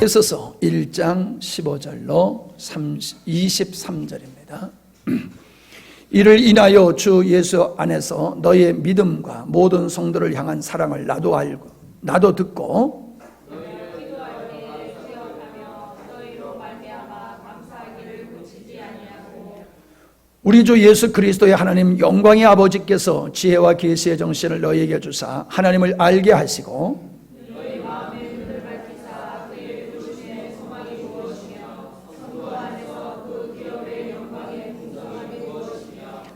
에서서 1장 15절로 23절입니다. 이를 인하여 주 예수 안에서 너의 믿음과 모든 성도를 향한 사랑을 나도 알고 나도 듣고 우리 주 예수 그리스도의 하나님 영광의 아버지께서 지혜와 계시의 정신을 너희에게 주사 하나님을 알게 하시고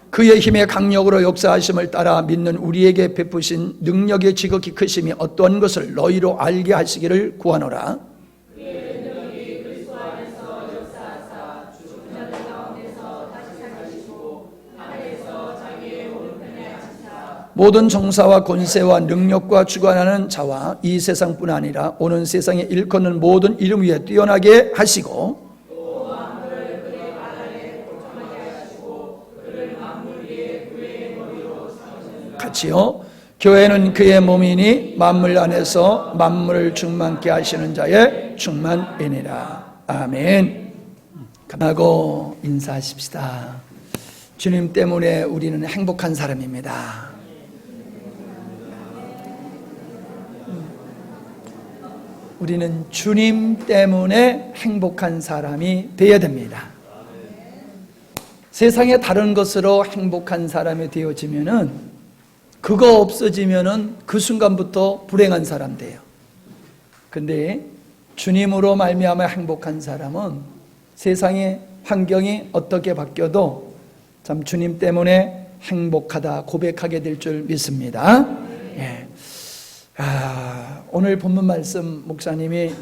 그의 힘의 강력으로 역사하심을 따라 믿는 우리에게 베푸신 능력의 지극히 크심이 어떠한 것을 너희로 알게 하시기를 구하노라. 모든 정사와 권세와 능력과 주관하는 자와 이 세상뿐 아니라 오는 세상에 일컫는 모든 이름 위에 뛰어나게 하시고 같이요. 교회는 그의 몸이니 만물 안에서 만물을 충만케 하시는 자의 충만이니라. 아멘. 하고 인사하십시다. 주님 때문에 우리는 행복한 사람입니다. 우리는 주님 때문에 행복한 사람이 되어야 됩니다. 세상의 다른 것으로 행복한 사람이 되어지면은 그거 없어지면은 그 순간부터 불행한 사람 돼요. 근데 주님으로 말미암아 행복한 사람은 세상의 환경이 어떻게 바뀌어도 참 주님 때문에 행복하다 고백하게 될 줄 믿습니다. 예. 오늘 본문 말씀 목사님이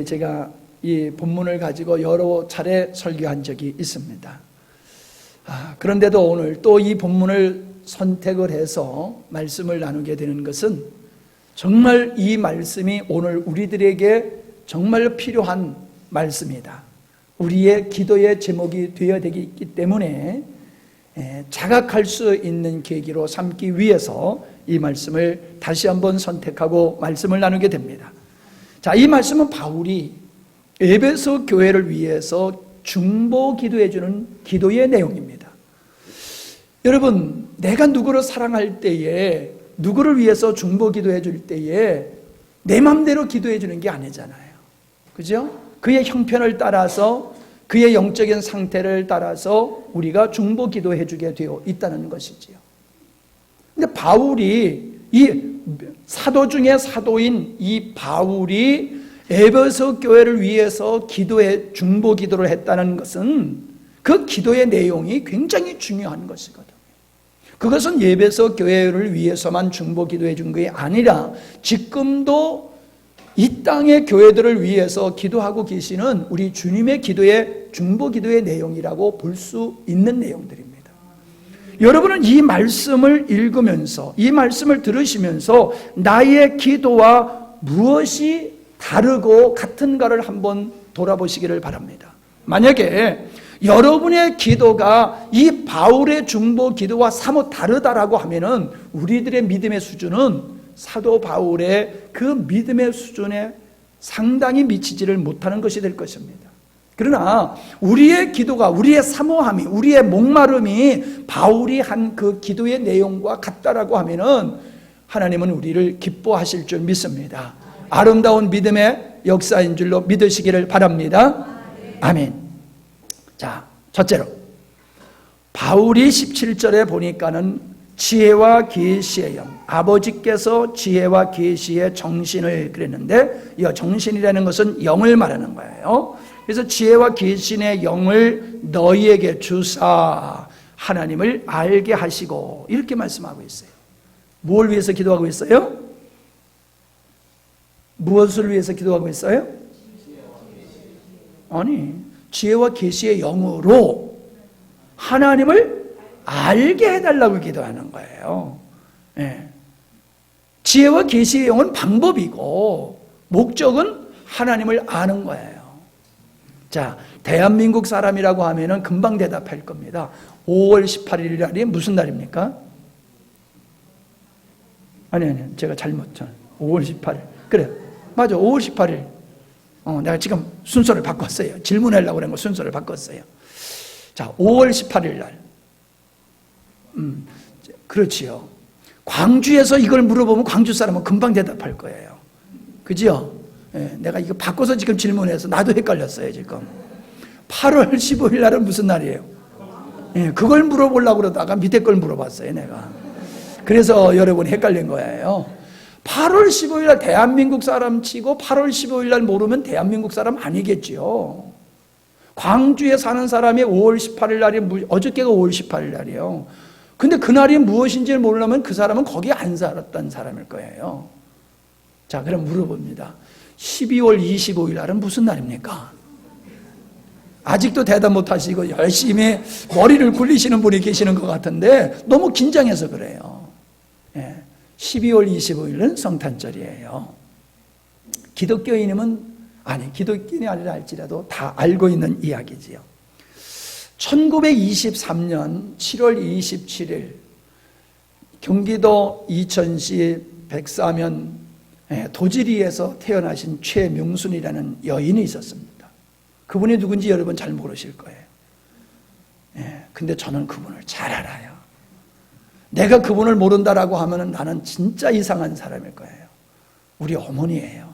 제가 이 본문을 가지고 여러 차례 설교한 적이 있습니다. 그런데도 오늘 또 이 본문을 선택을 해서 말씀을 나누게 되는 것은 정말 이 말씀이 오늘 우리들에게 정말 필요한 말씀이다. 우리의 기도의 제목이 되어야 되기 때문에 자각할 수 있는 계기로 삼기 위해서 이 말씀을 다시 한번 선택하고 말씀을 나누게 됩니다. 자, 이 말씀은 바울이 에베소 교회를 위해서 중보 기도해 주는 기도의 내용입니다. 여러분, 내가 누구를 사랑할 때에, 누구를 위해서 중보 기도해 줄 때에 내 마음대로 기도해 주는 게 아니잖아요. 그죠? 그의 형편을 따라서, 그의 영적인 상태를 따라서 우리가 중보 기도해 주게 되어 있다는 것이지요. 근데 바울이, 이 사도 중에 사도인 이 바울이 에베소 교회를 위해서 중보 기도를 했다는 것은 그 기도의 내용이 굉장히 중요한 것이거든요. 그것은 에베소 교회를 위해서만 중보 기도해 준 게 아니라 지금도 이 땅의 교회들을 위해서 기도하고 계시는 우리 주님의 기도의 중보 기도의 내용이라고 볼 수 있는 내용들입니다. 여러분은 이 말씀을 읽으면서, 이 말씀을 들으시면서 나의 기도와 무엇이 다르고 같은가를 한번 돌아보시기를 바랍니다. 만약에 여러분의 기도가 이 바울의 중보 기도와 사뭇 다르다라고 하면은 우리들의 믿음의 수준은 사도 바울의 그 믿음의 수준에 상당히 미치지를 못하는 것이 될 것입니다. 그러나 우리의 기도가, 우리의 사모함이, 우리의 목마름이 바울이 한 그 기도의 내용과 같다라고 하면은 하나님은 우리를 기뻐하실 줄 믿습니다. 아름다운 믿음의 역사인 줄로 믿으시기를 바랍니다. 아멘. 자, 첫째로 바울이 17절에 보니까는 지혜와 계시의 영, 아버지께서 지혜와 계시의 정신을 그랬는데 이 정신이라는 것은 영을 말하는 거예요. 그래서 지혜와 계시의 영을 너희에게 주사 하나님을 알게 하시고 이렇게 말씀하고 있어요. 무엇을 위해서 기도하고 있어요? 무엇을 위해서 기도하고 있어요? 아니, 지혜와 계시의 영으로 하나님을 알게 해달라고 기도하는 거예요. 네. 지혜와 계시의 영은 방법이고 목적은 하나님을 아는 거예요. 자, 대한민국 사람이라고 하면은 금방 대답할 겁니다. 5월 18일 날이 무슨 날입니까? 아니, 제가 잘못. 5월 18일. 그래, 맞아, 5월 18일. 내가 지금 순서를 바꿨어요. 질문하려고 그런 거 순서를 바꿨어요. 자, 5월 18일 날. 그렇지요. 광주에서 이걸 물어보면 광주 사람은 금방 대답할 거예요. 그죠? 예, 내가 이거 바꿔서 지금 질문해서 나도 헷갈렸어요, 지금. 8월 15일 날은 무슨 날이에요? 예, 그걸 물어보려고 그러다가 밑에 걸 물어봤어요, 내가. 그래서 여러분 헷갈린 거예요. 8월 15일 날 대한민국 사람 치고 8월 15일 날 모르면 대한민국 사람 아니겠지요. 광주에 사는 사람이 5월 18일 날이 어저께가 5월 18일 날이에요. 근데 그날이 무엇인지를 모르려면 그 사람은 거기 안 살았던 사람일 거예요. 자, 그럼 물어봅니다. 12월 25일 날은 무슨 날입니까? 아직도 대답 못 하시고 열심히 머리를 굴리시는 분이 계시는 것 같은데 너무 긴장해서 그래요. 예, 12월 25일은 성탄절이에요. 기독교인이면 기독교인이 아니라 할지라도 다 알고 있는 이야기지요. 1923년 7월 27일 경기도 이천시 백사면 도지리에서 태어나신 최명순이라는 여인이 있었습니다. 그분이 누군지 여러분 잘 모르실 거예요. 근데 저는 그분을 잘 알아요. 내가 그분을 모른다라고 하면 나는 진짜 이상한 사람일 거예요. 우리 어머니예요.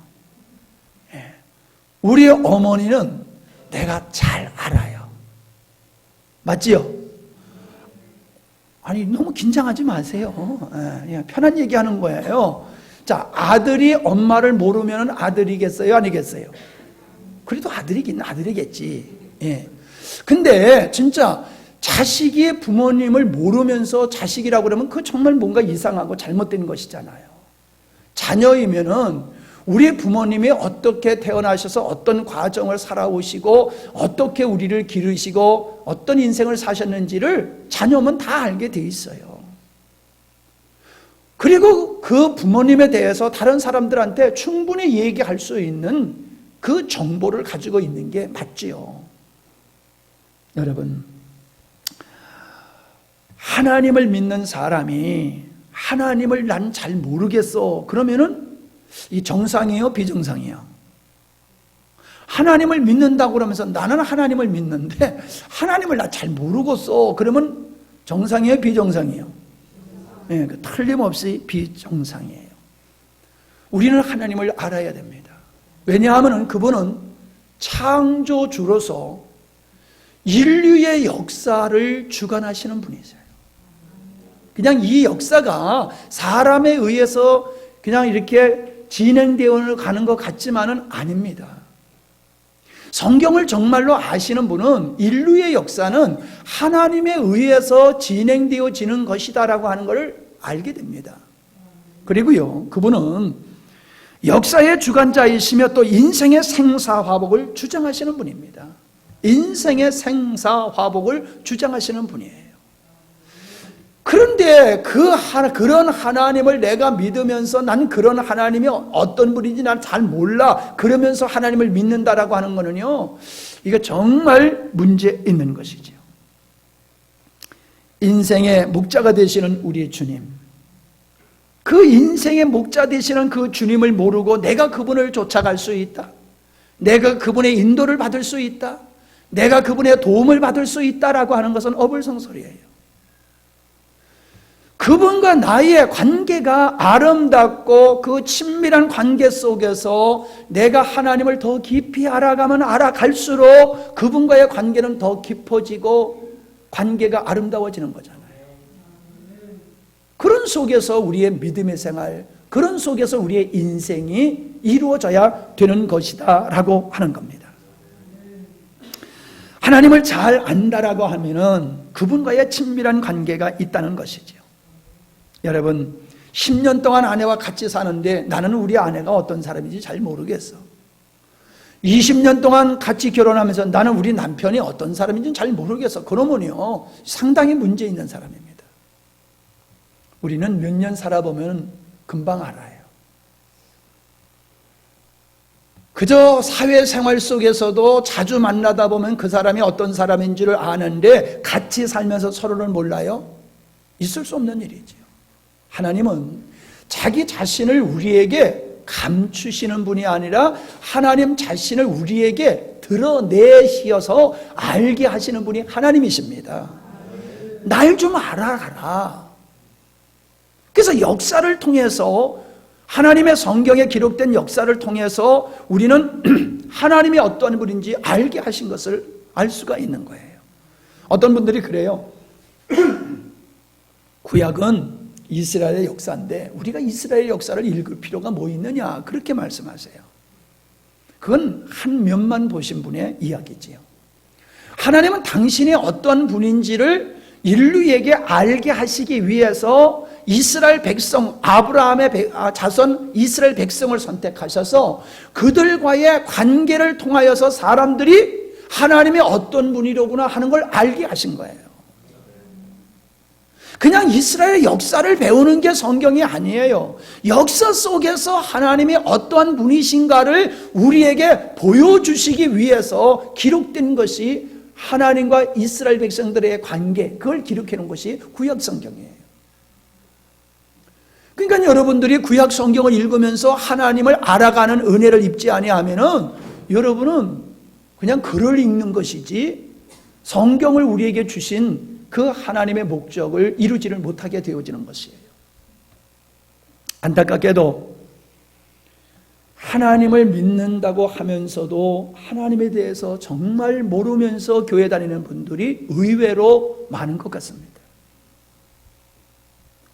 우리 어머니는 내가 잘 알아요. 맞지요? 아니, 너무 긴장하지 마세요. 그냥 편한 얘기하는 거예요. 자, 아들이 엄마를 모르면 아들이겠어요? 아니겠어요? 그래도 아들이긴 아들이겠지. 근데 진짜 자식이 부모님을 모르면서 자식이라고 그러면 그거 정말 뭔가 이상하고 잘못된 것이잖아요. 자녀이면은 우리 부모님이 어떻게 태어나셔서 어떤 과정을 살아오시고 어떻게 우리를 기르시고 어떤 인생을 사셨는지를 자녀면 다 알게 돼 있어요. 그리고 그 부모님에 대해서 다른 사람들한테 충분히 얘기할 수 있는 그 정보를 가지고 있는 게 맞지요. 여러분, 하나님을 믿는 사람이 하나님을 난 잘 모르겠어 그러면은 이 정상이에요, 비정상이에요? 하나님을 믿는다고 그러면서 나는 하나님을 믿는데 하나님을 나 잘 모르겠어 그러면 정상이에요, 비정상이에요? 네, 틀림없이 비정상이에요. 우리는 하나님을 알아야 됩니다. 왜냐하면 그분은 창조주로서 인류의 역사를 주관하시는 분이세요. 그냥 이 역사가 사람에 의해서 그냥 이렇게 진행되어 가는 것 같지만은 아닙니다. 성경을 정말로 아시는 분은 인류의 역사는 하나님에 의해서 진행되어지는 것이다라고 하는 것을 알게 됩니다. 그리고요, 그분은 역사의 주관자이시며 또 인생의 생사화복을 주장하시는 분입니다. 인생의 생사화복을 주장하시는 분이에요. 그런데 그런 하나님을 내가 믿으면서 난 그런 하나님이 어떤 분인지 난 잘 몰라 그러면서 하나님을 믿는다라고 하는 거는요, 이거 정말 문제 있는 것이죠. 인생의 목자가 되시는 우리 주님, 그 인생의 목자 되시는 그 주님을 모르고 내가 그분을 쫓아갈 수 있다, 내가 그분의 인도를 받을 수 있다, 내가 그분의 도움을 받을 수 있다라고 하는 것은 어불성설이에요. 그분과 나의 관계가 아름답고 그 친밀한 관계 속에서 내가 하나님을 더 깊이 알아가면 알아갈수록 그분과의 관계는 더 깊어지고 관계가 아름다워지는 거잖아요. 그런 속에서 우리의 믿음의 생활, 그런 속에서 우리의 인생이 이루어져야 되는 것이다 라고 하는 겁니다. 하나님을 잘 안다라고 하면은 그분과의 친밀한 관계가 있다는 것이죠. 여러분, 10년 동안 아내와 같이 사는데 나는 우리 아내가 어떤 사람인지 잘 모르겠어. 20년 동안 같이 결혼하면서 나는 우리 남편이 어떤 사람인지 잘 모르겠어. 그러면요, 상당히 문제 있는 사람입니다. 우리는 몇 년 살아보면 금방 알아요. 그저 사회생활 속에서도 자주 만나다 보면 그 사람이 어떤 사람인지를 아는데 같이 살면서 서로를 몰라요? 있을 수 없는 일이지요. 하나님은 자기 자신을 우리에게 감추시는 분이 아니라 하나님 자신을 우리에게 드러내시어서 알게 하시는 분이 하나님이십니다. 날 좀 알아가라. 그래서 역사를 통해서, 하나님의 성경에 기록된 역사를 통해서 우리는 하나님이 어떤 분인지 알게 하신 것을 알 수가 있는 거예요. 어떤 분들이 그래요. 구약은 이스라엘의 역사인데 우리가 이스라엘 역사를 읽을 필요가 뭐 있느냐, 그렇게 말씀하세요. 그건 한 면만 보신 분의 이야기지요. 하나님은 당신이 어떤 분인지를 인류에게 알게 하시기 위해서 이스라엘 백성, 아브라함의 자손 이스라엘 백성을 선택하셔서 그들과의 관계를 통하여서 사람들이 하나님이 어떤 분이로구나 하는 걸 알게 하신 거예요. 그냥 이스라엘의 역사를 배우는 게 성경이 아니에요. 역사 속에서 하나님이 어떠한 분이신가를 우리에게 보여주시기 위해서 기록된 것이 하나님과 이스라엘 백성들의 관계, 그걸 기록해 놓은 것이 구약 성경이에요. 그러니까 여러분들이 구약 성경을 읽으면서 하나님을 알아가는 은혜를 입지 아니하면은 여러분은 그냥 글을 읽는 것이지 성경을 우리에게 주신 그 하나님의 목적을 이루지를 못하게 되어지는 것이에요. 안타깝게도 하나님을 믿는다고 하면서도 하나님에 대해서 정말 모르면서 교회 다니는 분들이 의외로 많은 것 같습니다.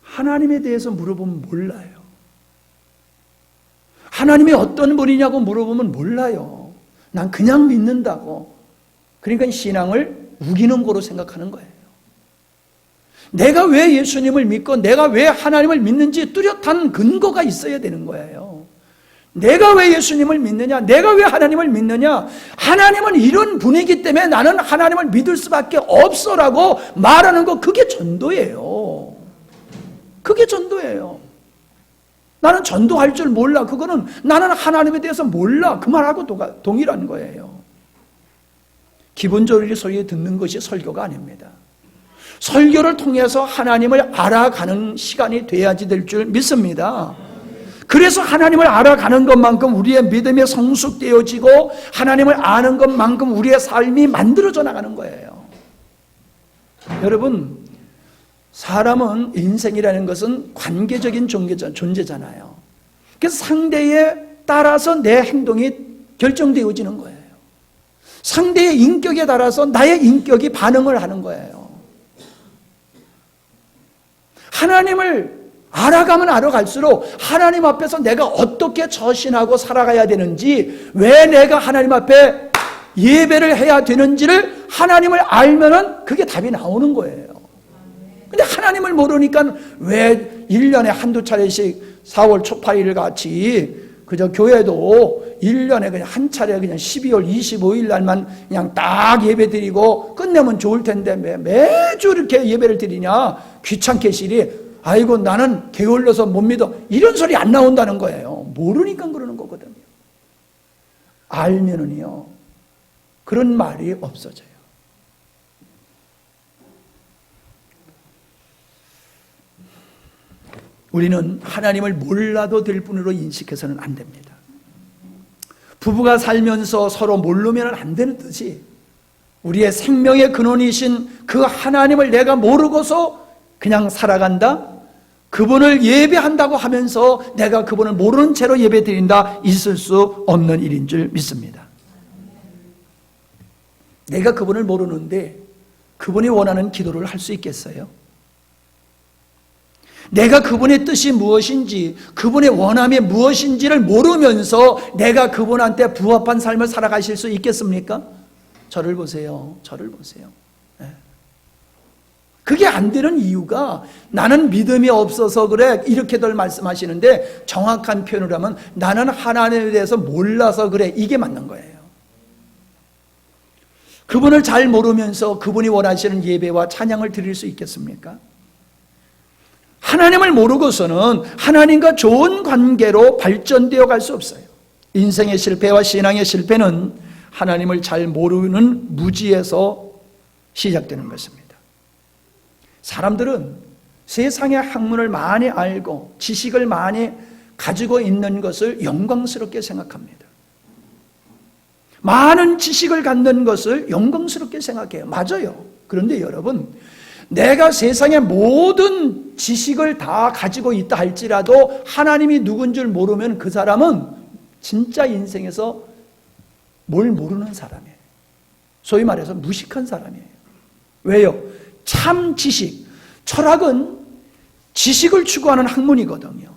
하나님에 대해서 물어보면 몰라요. 하나님이 어떤 분이냐고 물어보면 몰라요. 난 그냥 믿는다고. 그러니까 신앙을 우기는 거로 생각하는 거예요. 내가 왜 예수님을 믿고 내가 왜 하나님을 믿는지 뚜렷한 근거가 있어야 되는 거예요. 내가 왜 예수님을 믿느냐, 내가 왜 하나님을 믿느냐, 하나님은 이런 분이기 때문에 나는 하나님을 믿을 수밖에 없어라고 말하는 거, 그게 전도예요. 그게 전도예요. 나는 전도할 줄 몰라, 그거는 나는 하나님에 대해서 몰라, 그 말하고 동일한 거예요. 기본적으로 소리 듣는 것이 설교가 아닙니다. 설교를 통해서 하나님을 알아가는 시간이 돼야지 될 줄 믿습니다. 그래서 하나님을 알아가는 것만큼 우리의 믿음이 성숙되어지고 하나님을 아는 것만큼 우리의 삶이 만들어져 나가는 거예요. 여러분, 사람은 인생이라는 것은 관계적인 존재잖아요. 그래서 상대에 따라서 내 행동이 결정되어지는 거예요. 상대의 인격에 따라서 나의 인격이 반응을 하는 거예요. 하나님을 알아가면 알아갈수록 하나님 앞에서 내가 어떻게 처신하고 살아가야 되는지, 왜 내가 하나님 앞에 예배를 해야 되는지를 하나님을 알면은 그게 답이 나오는 거예요. 근데 하나님을 모르니까 왜 1년에 한두 차례씩 4월 초파일 같이 그저 교회도 1년에 그냥 한 차례 그냥 12월 25일 날만 그냥 딱 예배 드리고 끝내면 좋을 텐데 매주 이렇게 예배를 드리냐, 귀찮게 시리, 아이고 나는 게을러서 못 믿어, 이런 소리 안 나온다는 거예요. 모르니까 그러는 거거든요. 알면은요 그런 말이 없어져요. 우리는 하나님을 몰라도 될 뿐으로 인식해서는 안 됩니다. 부부가 살면서 서로 모르면 안 되는 듯이 우리의 생명의 근원이신 그 하나님을 내가 모르고서 그냥 살아간다? 그분을 예배한다고 하면서 내가 그분을 모르는 채로 예배드린다? 있을 수 없는 일인 줄 믿습니다. 내가 그분을 모르는데 그분이 원하는 기도를 할 수 있겠어요? 내가 그분의 뜻이 무엇인지, 그분의 원함이 무엇인지를 모르면서 내가 그분한테 부합한 삶을 살아가실 수 있겠습니까? 저를 보세요. 저를 보세요. 네. 그게 안 되는 이유가 나는 믿음이 없어서 그래, 이렇게들 말씀하시는데 정확한 표현을 하면 나는 하나님에 대해서 몰라서 그래, 이게 맞는 거예요. 그분을 잘 모르면서 그분이 원하시는 예배와 찬양을 드릴 수 있겠습니까? 하나님을 모르고서는 하나님과 좋은 관계로 발전되어 갈 수 없어요. 인생의 실패와 신앙의 실패는 하나님을 잘 모르는 무지에서 시작되는 것입니다. 사람들은 세상의 학문을 많이 알고 지식을 많이 가지고 있는 것을 영광스럽게 생각합니다. 많은 지식을 갖는 것을 영광스럽게 생각해요. 맞아요. 그런데 여러분, 내가 세상의 모든 지식을 다 가지고 있다 할지라도 하나님이 누군 줄 모르면 그 사람은 진짜 인생에서 뭘 모르는 사람이에요. 소위 말해서 무식한 사람이에요. 왜요? 참 지식, 철학은 지식을 추구하는 학문이거든요.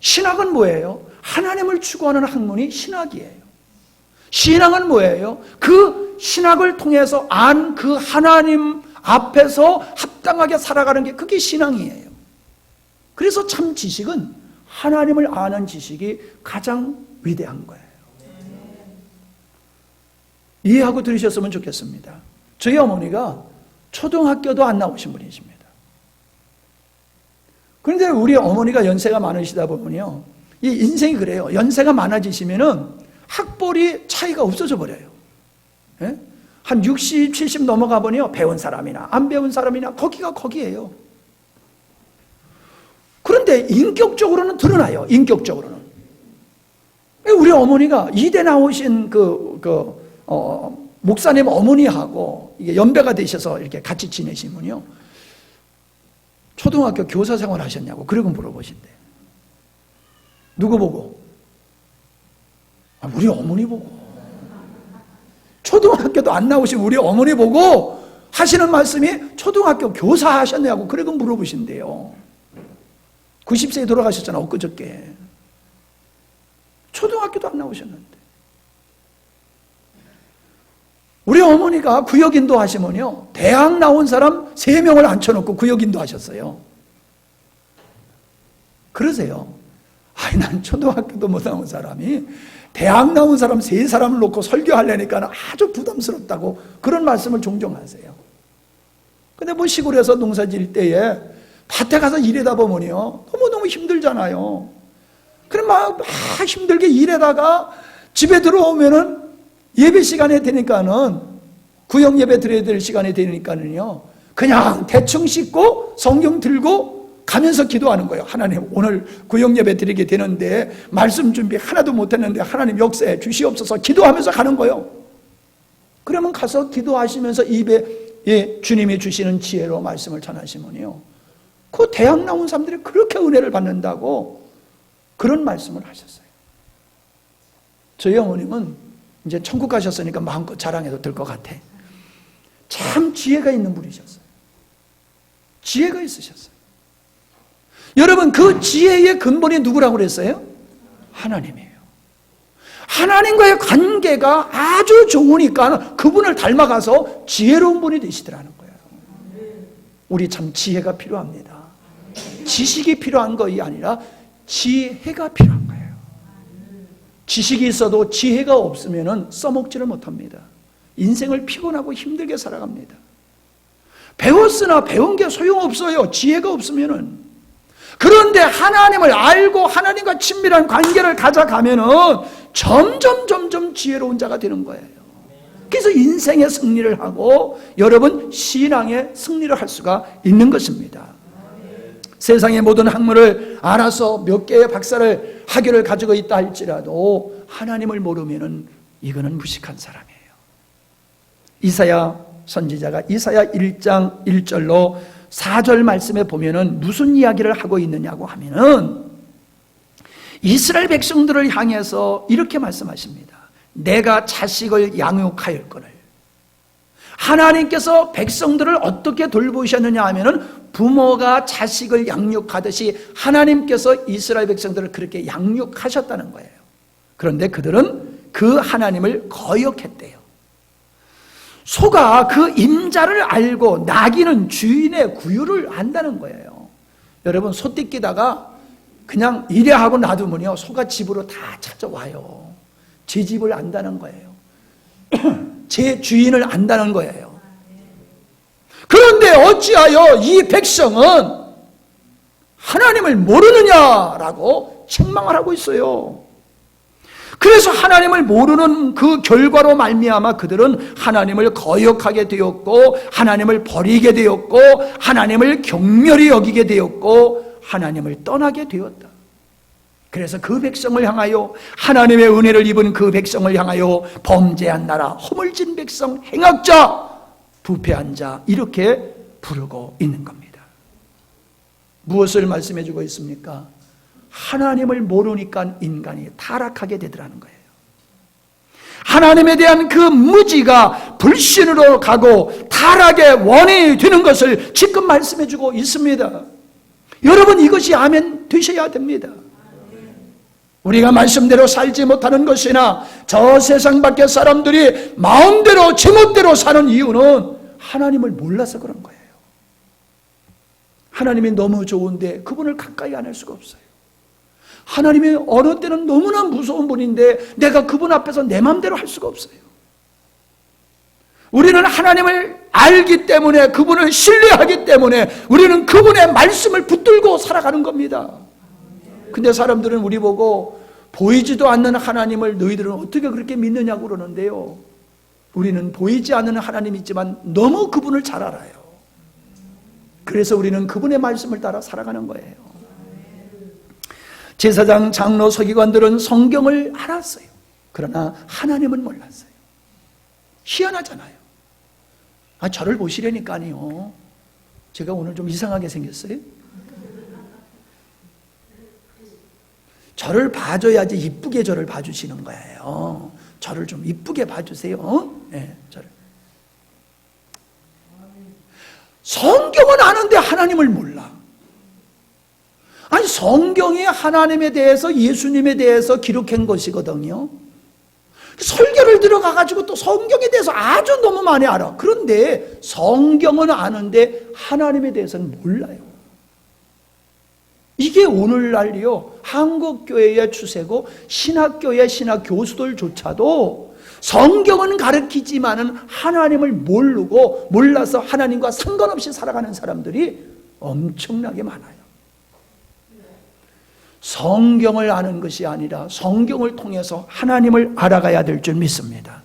신학은 뭐예요? 하나님을 추구하는 학문이 신학이에요. 신앙은 뭐예요? 그 신학을 통해서 안 그 하나님 앞에서 합당하게 살아가는 게 그게 신앙이에요. 그래서 참 지식은 하나님을 아는 지식이 가장 위대한 거예요. 이해하고 들으셨으면 좋겠습니다. 저희 어머니가 초등학교도 안 나오신 분이십니다. 그런데 우리 어머니가 연세가 많으시다 보면요, 이 인생이 그래요. 연세가 많아지시면은 학벌이 차이가 없어져 버려요. 예? 한 60, 70 넘어가 보니요, 배운 사람이나 안 배운 사람이나 거기가 거기예요. 그런데 인격적으로는 드러나요. 인격적으로는. 우리 어머니가 이대 나오신 목사님 어머니하고 이게 연배가 되셔서 이렇게 같이 지내시면요, 초등학교 교사 생활 하셨냐고 그러고 물어보신대. 누구 보고? 우리 어머니 보고. 초등학교도 안 나오신 우리 어머니 보고 하시는 말씀이 초등학교 교사 하셨냐고 그러고 물어보신대요. 90세에 돌아가셨잖아, 엊그저께. 초등학교도 안 나오셨는데. 우리 어머니가 구역인도 하시면요, 대학 나온 사람 3명을 앉혀놓고 구역인도 하셨어요. 그러세요. 아니, 난 초등학교도 못 나온 사람이 대학 나온 사람 3사람을 놓고 설교하려니까 아주 부담스럽다고 그런 말씀을 종종 하세요. 근데 뭐 시골에서 농사 지을 때에 밭에 가서 일하다 보면요, 너무너무 힘들잖아요. 그럼 막 힘들게 일하다가 집에 들어오면은 예배 시간에 되니까는, 구역 예배 드려야 될 시간에 되니까는요, 그냥 대충 씻고 성경 들고 가면서 기도하는 거예요. 하나님, 오늘 구역 예배 드리게 되는데 말씀 준비 하나도 못했는데 하나님 역사해 주시옵소서 기도하면서 가는 거예요. 그러면 가서 기도하시면서 입에 주님이 주시는 지혜로 말씀을 전하시면요, 그 대학 나온 사람들이 그렇게 은혜를 받는다고 그런 말씀을 하셨어요. 저희 어머님은 이제 천국 가셨으니까 마음껏 자랑해도 될 것 같아. 참 지혜가 있는 분이셨어요. 지혜가 있으셨어요. 여러분, 그 지혜의 근본이 누구라고 그랬어요? 하나님이에요. 하나님과의 관계가 아주 좋으니까 그분을 닮아가서 지혜로운 분이 되시더라는 거예요. 우리 참 지혜가 필요합니다. 지식이 필요한 것이 아니라 지혜가 필요한 거예요. 지식이 있어도 지혜가 없으면 써먹지를 못합니다. 인생을 피곤하고 힘들게 살아갑니다. 배웠으나 배운 게 소용없어요. 지혜가 없으면은. 그런데 하나님을 알고 하나님과 친밀한 관계를 가져가면은 점점 지혜로운 자가 되는 거예요. 그래서 인생의 승리를 하고 여러분 신앙의 승리를 할 수가 있는 것입니다. 세상의 모든 학문을 알아서 몇 개의 박사를 학위를 가지고 있다 할지라도 하나님을 모르면은 이거는 무식한 사람이에요. 이사야 선지자가 이사야 1장 1절로 4절 말씀에 보면은 무슨 이야기를 하고 있느냐고 하면은 이스라엘 백성들을 향해서 이렇게 말씀하십니다. 내가 자식을 양육하였거늘. 하나님께서 백성들을 어떻게 돌보셨느냐 하면은 부모가 자식을 양육하듯이 하나님께서 이스라엘 백성들을 그렇게 양육하셨다는 거예요. 그런데 그들은 그 하나님을 거역했대요. 소가 그 임자를 알고 나귀는 주인의 구유를 안다는 거예요. 여러분, 소 뜯기다가 그냥 일해하고 놔두면요, 소가 집으로 다 찾아와요. 제 집을 안다는 거예요. 제 주인을 안다는 거예요. 그런데 어찌하여 이 백성은 하나님을 모르느냐라고 책망을 하고 있어요. 그래서 하나님을 모르는 그 결과로 말미암아 그들은 하나님을 거역하게 되었고 하나님을 버리게 되었고 하나님을 경멸히 여기게 되었고 하나님을 떠나게 되었다. 그래서 그 백성을 향하여, 하나님의 은혜를 입은 그 백성을 향하여 범죄한 나라, 허물진 백성, 행악자, 부패한 자, 이렇게 부르고 있는 겁니다. 무엇을 말씀해 주고 있습니까? 하나님을 모르니까 인간이 타락하게 되더라는 거예요. 하나님에 대한 그 무지가 불신으로 가고 타락의 원인이 되는 것을 지금 말씀해 주고 있습니다. 여러분, 이것이 아멘 되셔야 됩니다. 우리가 말씀대로 살지 못하는 것이나 저 세상 밖의 사람들이 마음대로 제멋대로 사는 이유는 하나님을 몰라서 그런 거예요. 하나님이 너무 좋은데 그분을 가까이 안 할 수가 없어요. 하나님이 어느 때는 너무나 무서운 분인데 내가 그분 앞에서 내 마음대로 할 수가 없어요. 우리는 하나님을 알기 때문에, 그분을 신뢰하기 때문에 우리는 그분의 말씀을 붙들고 살아가는 겁니다. 근데 사람들은 우리 보고 보이지도 않는 하나님을 너희들은 어떻게 그렇게 믿느냐고 그러는데요, 우리는 보이지 않는 하나님이 있지만 너무 그분을 잘 알아요. 그래서 우리는 그분의 말씀을 따라 살아가는 거예요. 제사장, 장로, 서기관들은 성경을 알았어요. 그러나 하나님은 몰랐어요. 희한하잖아요. 저를 보시려니까요, 제가 오늘 좀 이상하게 생겼어요. 저를 봐줘야지 이쁘게 저를 봐주시는 거예요. 저를 좀 이쁘게 봐주세요. 네, 저를. 성경은 아는데 하나님을 몰라. 아니, 성경이 하나님에 대해서, 예수님에 대해서 기록한 것이거든요. 설교를 들어가가지고 또 성경에 대해서 아주 너무 많이 알아. 그런데 성경은 아는데 하나님에 대해서는 몰라요. 이게 오늘날요, 한국교회의 추세고, 신학교의 신학 교수들조차도 성경은 가르치지만은 하나님을 모르고, 몰라서 하나님과 상관없이 살아가는 사람들이 엄청나게 많아요. 성경을 아는 것이 아니라 성경을 통해서 하나님을 알아가야 될 줄 믿습니다.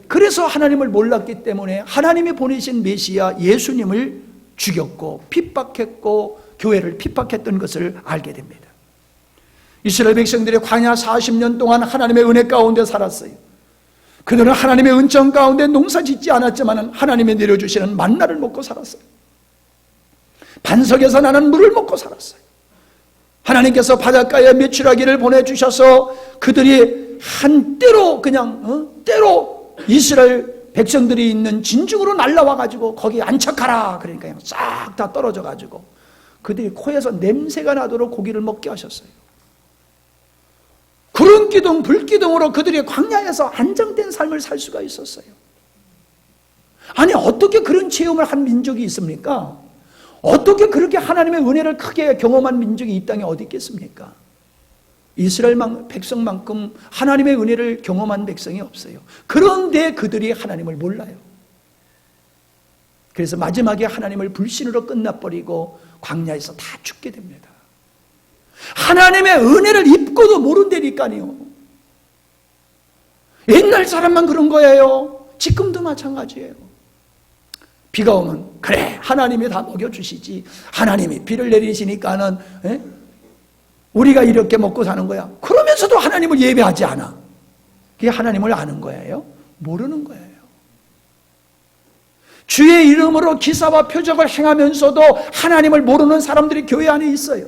그래서 하나님을 몰랐기 때문에 하나님이 보내신 메시아 예수님을 죽였고 핍박했고 교회를 핍박했던 것을 알게 됩니다. 이스라엘 백성들이 광야 40년 동안 하나님의 은혜 가운데 살았어요. 그들은 하나님의 은총 가운데 농사 짓지 않았지만 하나님이 내려주시는 만나를 먹고 살았어요. 반석에서 나는 물을 먹고 살았어요. 하나님께서 바닷가에 메추라기를 보내주셔서 그들이 한때로 그냥 때로 이스라엘 백성들이 있는 진중으로 날라와가지고 거기 안착하라 그러니까 그냥 싹 다 떨어져가지고 그들이 코에서 냄새가 나도록 고기를 먹게 하셨어요. 구름 기둥 불기둥으로 그들이 광야에서 안정된 삶을 살 수가 있었어요. 아니, 어떻게 그런 체험을 한 민족이 있습니까? 어떻게 그렇게 하나님의 은혜를 크게 경험한 민족이 이 땅에 어디 있겠습니까? 이스라엘 백성만큼 하나님의 은혜를 경험한 백성이 없어요. 그런데 그들이 하나님을 몰라요. 그래서 마지막에 하나님을 불신으로 끝나버리고 광야에서 다 죽게 됩니다. 하나님의 은혜를 입고도 모른다니까요. 옛날 사람만 그런 거예요. 지금도 마찬가지예요. 비가 오면 그래 하나님이 다 먹여주시지, 하나님이 비를 내리시니까는 우리가 이렇게 먹고 사는 거야. 그러면서도 하나님을 예배하지 않아. 그게 하나님을 아는 거예요? 모르는 거예요. 주의 이름으로 기사와 표적을 행하면서도 하나님을 모르는 사람들이 교회 안에 있어요.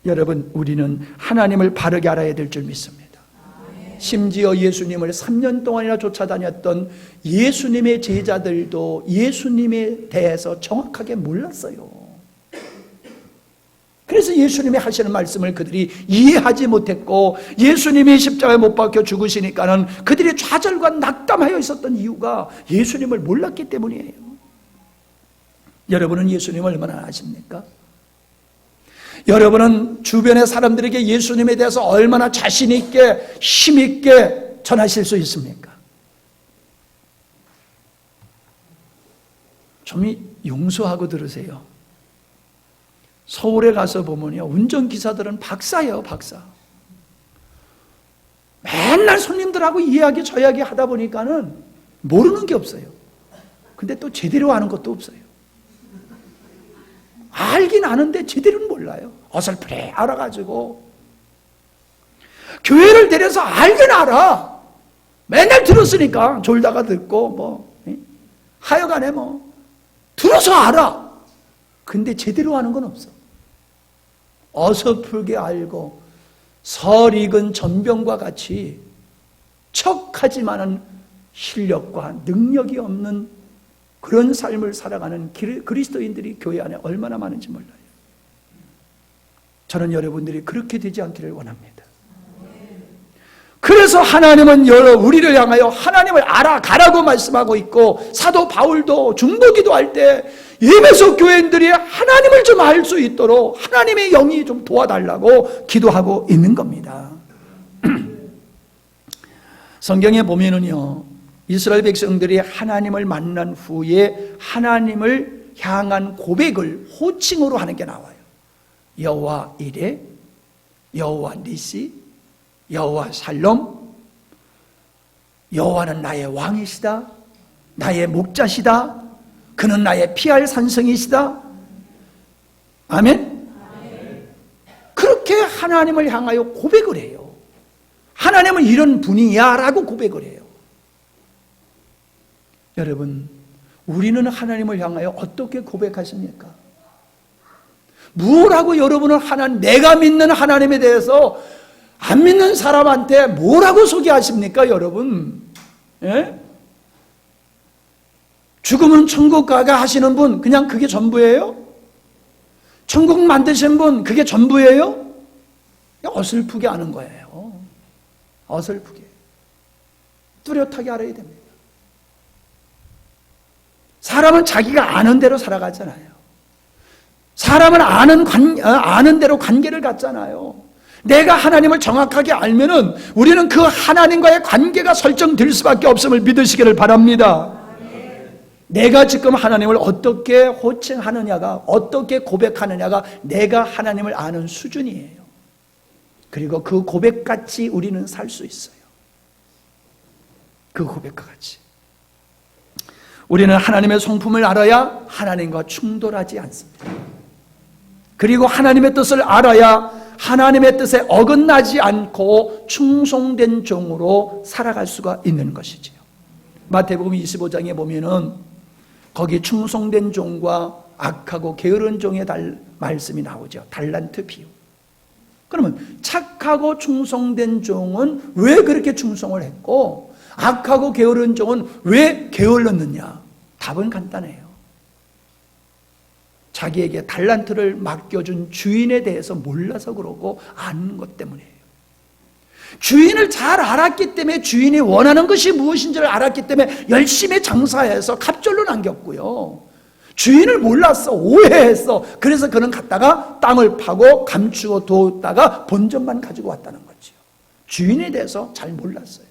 여러분, 우리는 하나님을 바르게 알아야 될 줄 믿습니다. 심지어 예수님을 3년 동안이나 쫓아다녔던 예수님의 제자들도 예수님에 대해서 정확하게 몰랐어요. 그래서 예수님이 하시는 말씀을 그들이 이해하지 못했고, 예수님이 십자가에 못 박혀 죽으시니까는 그들이 좌절과 낙담하여 있었던 이유가 예수님을 몰랐기 때문이에요. 여러분은 예수님을 얼마나 아십니까? 여러분은 주변의 사람들에게 예수님에 대해서 얼마나 자신 있게 힘 있게 전하실 수 있습니까? 좀 용서하고 들으세요. 서울에 가서 보면요, 운전기사들은 박사예요, 박사. 맨날 손님들하고 이야기 저야기 하다 보니까는 모르는 게 없어요. 근데 또 제대로 아는 것도 없어요. 알긴 아는데 제대로는 몰라요. 어설프게 알아가지고 교회를 데려서 알긴 알아. 맨날 들었으니까 졸다가 듣고 뭐 하여간에 뭐 들어서 알아. 근데 제대로 하는 건 없어. 어설프게 알고 설익은 전병과 같이 척하지만은 실력과 능력이 없는 그런 삶을 살아가는 그리스도인들이 교회 안에 얼마나 많은지 몰라요. 저는 여러분들이 그렇게 되지 않기를 원합니다. 그래서 하나님은 우리를 향하여 하나님을 알아가라고 말씀하고 있고, 사도 바울도 중보기도 할 때 에베소 교인들이 하나님을 좀 알 수 있도록 하나님의 영이 좀 도와달라고 기도하고 있는 겁니다. 성경에 보면은요, 이스라엘 백성들이 하나님을 만난 후에 하나님을 향한 고백을 호칭으로 하는 게 나와요. 여호와 이레, 여호와 니시, 여호와 살롬, 여호와는 나의 왕이시다, 나의 목자시다, 그는 나의 피할 산성이시다. 아멘? 그렇게 하나님을 향하여 고백을 해요. 하나님은 이런 분이야 라고 고백을 해요. 여러분, 우리는 하나님을 향하여 어떻게 고백하십니까? 뭐라고 여러분은 내가 믿는 하나님에 대해서 안 믿는 사람한테 뭐라고 소개하십니까, 여러분? 예? 죽으면 천국 가가 하시는 분, 그냥 그게 전부예요? 천국 만드신 분, 그게 전부예요? 어설프게 아는 거예요. 어설프게. 뚜렷하게 알아야 됩니다. 사람은 자기가 아는 대로 살아가잖아요. 사람은 아는 대로 관계를 갖잖아요. 내가 하나님을 정확하게 알면은 우리는 그 하나님과의 관계가 설정될 수밖에 없음을 믿으시기를 바랍니다. 내가 지금 하나님을 어떻게 호칭하느냐가, 어떻게 고백하느냐가 내가 하나님을 아는 수준이에요. 그리고 그 고백같이 우리는 살 수 있어요. 그 고백과 같이. 우리는 하나님의 성품을 알아야 하나님과 충돌하지 않습니다. 그리고 하나님의 뜻을 알아야 하나님의 뜻에 어긋나지 않고 충성된 종으로 살아갈 수가 있는 것이지요. 마태복음 25장에 보면은 거기 충성된 종과 악하고 게으른 종의 말씀이 나오죠. 달란트 비유. 그러면 착하고 충성된 종은 왜 그렇게 충성을 했고 악하고 게으른 종은 왜 게을렀느냐? 답은 간단해요. 자기에게 달란트를 맡겨준 주인에 대해서 몰라서 그러고 아는 것 때문이에요. 주인을 잘 알았기 때문에, 주인이 원하는 것이 무엇인지를 알았기 때문에 열심히 장사해서 갑절로 남겼고요. 주인을 몰랐어, 오해했어. 그래서 그는 갔다가 땅을 파고 감추어 뒀다가 본전만 가지고 왔다는 거죠. 주인에 대해서 잘 몰랐어요.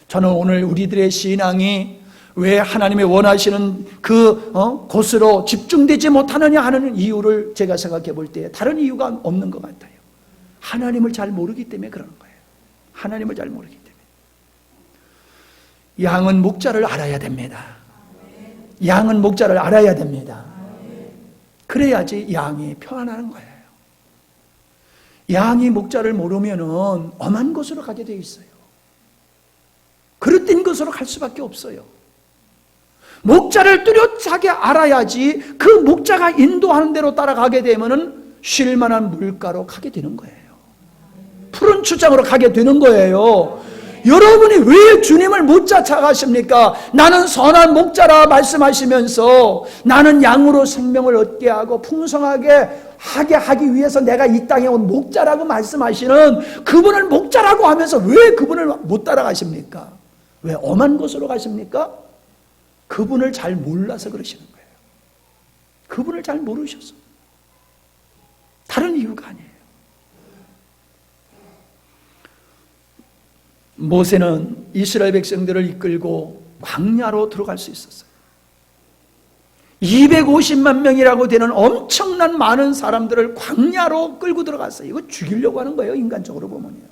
저는 오늘 우리들의 신앙이 왜 하나님의 원하시는 곳으로 집중되지 못하느냐 하는 이유를 제가 생각해 볼 때 다른 이유가 없는 것 같아요. 하나님을 잘 모르기 때문에 그러는 거예요. 하나님을 잘 모르기 때문에. 양은 목자를 알아야 됩니다. 양은 목자를 알아야 됩니다. 그래야지 양이 평안하는 거예요. 양이 목자를 모르면은 엄한 곳으로 가게 되어 있어요. 그릇된 것으로 갈 수밖에 없어요. 목자를 뚜렷하게 알아야지 그 목자가 인도하는 대로 따라가게 되면은 쉴만한 물가로 가게 되는 거예요. 푸른 추장으로 가게 되는 거예요. 여러분이 왜 주님을 못 쫓아가십니까? 나는 선한 목자라 말씀하시면서 나는 양으로 생명을 얻게 하고 풍성하게 하기 위해서 내가 이 땅에 온 목자라고 말씀하시는 그분을 목자라고 하면서 왜 그분을 못 따라가십니까? 왜 엄한 곳으로 가십니까? 그분을 잘 몰라서 그러시는 거예요. 그분을 잘 모르셔서. 다른 이유가 아니에요. 모세는 이스라엘 백성들을 이끌고 광야로 들어갈 수 있었어요. 250만 명이라고 되는 엄청난 많은 사람들을 광야로 끌고 들어갔어요. 이거 죽이려고 하는 거예요, 인간적으로 보면요.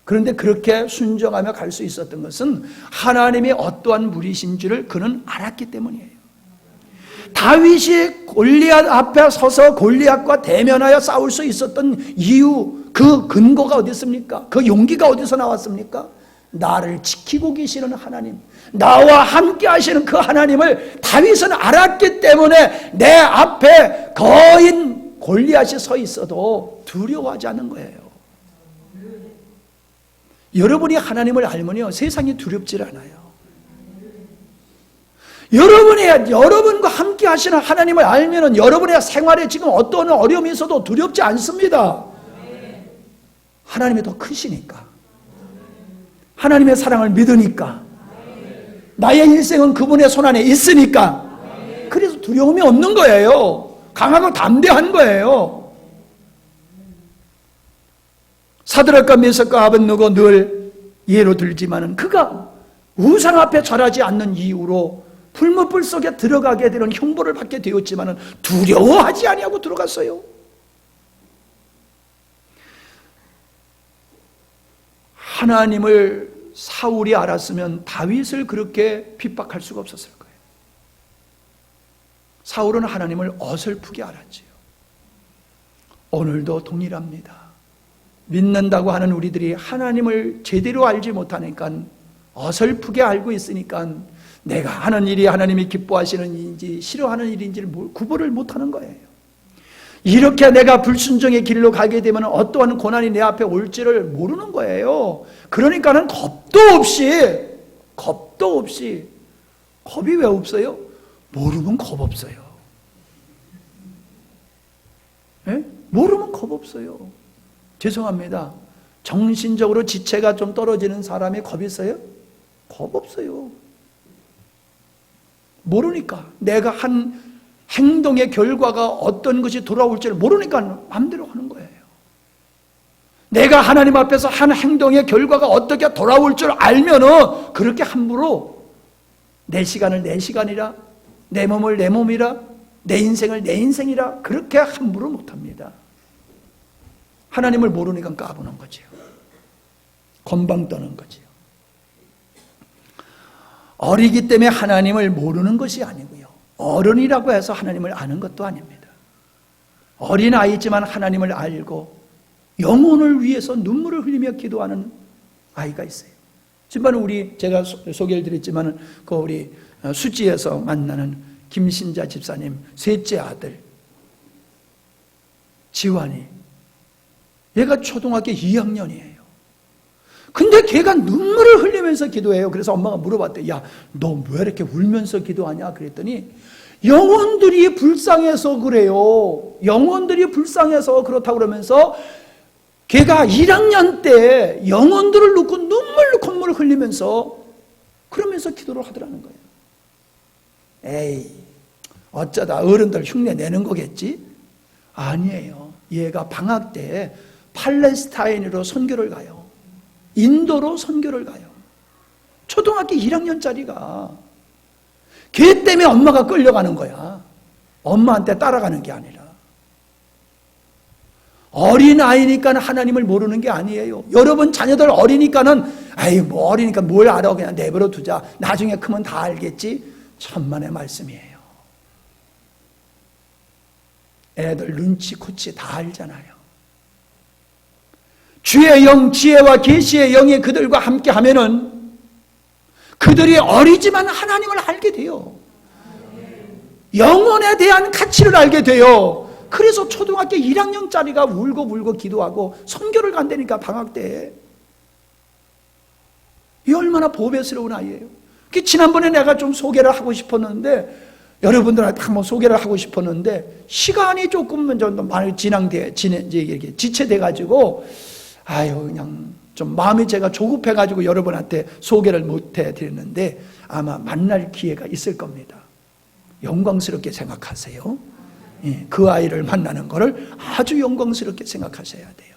그런데 그렇게 순종하며 갈 수 있었던 것은 하나님이 어떠한 분이신지를 그는 알았기 때문이에요. 다윗이 골리앗 앞에 서서 골리앗과 대면하여 싸울 수 있었던 이유, 그 근거가 어디 있습니까? 그 용기가 어디서 나왔습니까? 나를 지키고 계시는 하나님, 나와 함께 하시는 그 하나님을 다윗은 알았기 때문에 내 앞에 거인 골리앗이 서 있어도 두려워하지 않는 거예요. 여러분이 하나님을 알면요, 세상이 두렵질 않아요. 여러분과 함께 하시는 하나님을 알면은 여러분의 생활에 지금 어떤 어려움이 있어도 두렵지 않습니다. 하나님이 더 크시니까, 하나님의 사랑을 믿으니까, 나의 일생은 그분의 손안에 있으니까, 그래서 두려움이 없는 거예요. 강하고 담대한 거예요. 사드락과 메삭과 아벳느고 늘 예로 들지만은 그가 우상 앞에 절하지 않는 이유로 불못불 속에 들어가게 되는 형벌을 받게 되었지만은 두려워하지 아니하고 들어갔어요. 하나님을 사울이 알았으면 다윗을 그렇게 핍박할 수가 없었을 거예요. 사울은 하나님을 어설프게 알았지요. 오늘도 동일합니다. 믿는다고 하는 우리들이 하나님을 제대로 알지 못하니까, 어설프게 알고 있으니까 내가 하는 일이 하나님이 기뻐하시는 일인지 싫어하는 일인지를 구분을 못하는 거예요. 이렇게 내가 불순종의 길로 가게 되면 어떠한 고난이 내 앞에 올지를 모르는 거예요. 그러니까는 겁도 없이, 겁이 왜 없어요? 모르면 겁 없어요. 네? 모르면 겁 없어요. 죄송합니다. 정신적으로 지체가 좀 떨어지는 사람이 겁이 있어요? 겁 없어요. 모르니까, 내가 한 행동의 결과가 어떤 것이 돌아올지를 모르니까 마음대로 하는 거예요. 내가 하나님 앞에서 한 행동의 결과가 어떻게 돌아올 줄 알면은 그렇게 함부로 내 시간을 내 시간이라, 내 몸을 내 몸이라, 내 인생을 내 인생이라 그렇게 함부로 못합니다. 하나님을 모르니까 까부는 거지요. 건방 떠는 거지요. 어리기 때문에 하나님을 모르는 것이 아니고요, 어른이라고 해서 하나님을 아는 것도 아닙니다. 어린아이지만 하나님을 알고 영혼을 위해서 눈물을 흘리며 기도하는 아이가 있어요. 지금 제가 소개를 드렸지만 그 우리 수지에서 만나는 김신자 집사님 셋째 아들 지환이, 얘가 초등학교 2학년이에요. 근데 걔가 눈물을 흘리면서 기도해요. 그래서 엄마가 물어봤대. 야, 너 왜 이렇게 울면서 기도하냐? 그랬더니 영혼들이 불쌍해서 그래요. 영혼들이 불쌍해서 그렇다고 그러면서 걔가 1학년 때 영혼들을 놓고 눈물로 콧물을 흘리면서 그러면서 기도를 하더라는 거예요. 에이, 어쩌다 어른들 흉내 내는 거겠지? 아니에요. 얘가 방학 때 팔레스타인으로 선교를 가요. 인도로 선교를 가요. 초등학교 1학년짜리가. 걔 때문에 엄마가 끌려가는 거야. 엄마한테 따라가는 게 아니라. 어린아이니까 하나님을 모르는 게 아니에요. 여러분 자녀들 어리니까는 아이 뭐 어리니까 뭘 알아, 그냥 내버려 두자, 나중에 크면 다 알겠지. 천만의 말씀이에요. 애들 눈치코치 다 알잖아요. 주의 영, 지혜와 계시의 영이 그들과 함께 하면은 그들이 어리지만 하나님을 알게 돼요. 영혼에 대한 가치를 알게 돼요. 그래서 초등학교 1학년짜리가 울고 기도하고 선교를 간다니까, 방학 때. 이 얼마나 보배스러운 아이예요. 지난번에 내가 좀 소개를 하고 싶었는데, 여러분들한테 한번 소개를 하고 싶었는데 시간이 조금 좀 많이 지체돼가지고 그냥 좀 마음이 제가 조급해가지고 여러분한테 소개를 못 해드렸는데 아마 만날 기회가 있을 겁니다. 영광스럽게 생각하세요. 그 아이를 만나는 것을 아주 영광스럽게 생각하셔야 돼요.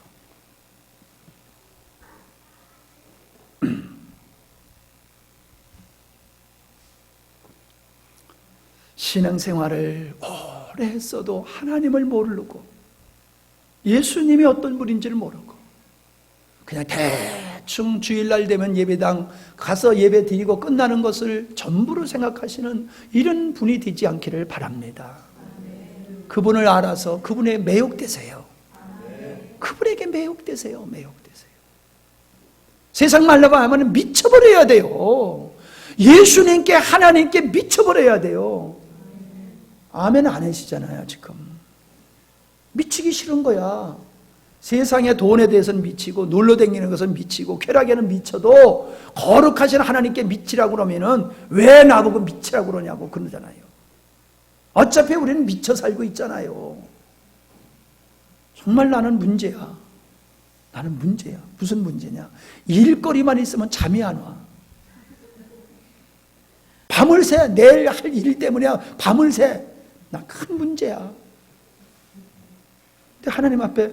신앙생활을 오래 했어도 하나님을 모르고 예수님이 어떤 분인지를 모르고 그냥 대충 주일날 되면 예배당 가서 예배 드리고 끝나는 것을 전부로 생각하시는 이런 분이 되지 않기를 바랍니다. 그분을 알아서 그분에 매혹되세요. 그분에게 매혹되세요. 세상 말로 하면 미쳐버려야 돼요. 예수님께, 하나님께 미쳐버려야 돼요. 아멘 안 하시잖아요 지금. 미치기 싫은 거야. 세상의 돈에 대해서는 미치고, 놀러 다니는 것은 미치고, 쾌락에는 미쳐도 거룩하신 하나님께 미치라고 그러면은 왜 나보고 미치라고 그러냐고 그러잖아요. 어차피 우리는 미쳐 살고 있잖아요. 정말 나는 문제야. 무슨 문제냐? 일거리만 있으면 잠이 안 와. 밤을 새. 내일 할 일 때문에 밤을 새. 나 큰 문제야. 근데 하나님 앞에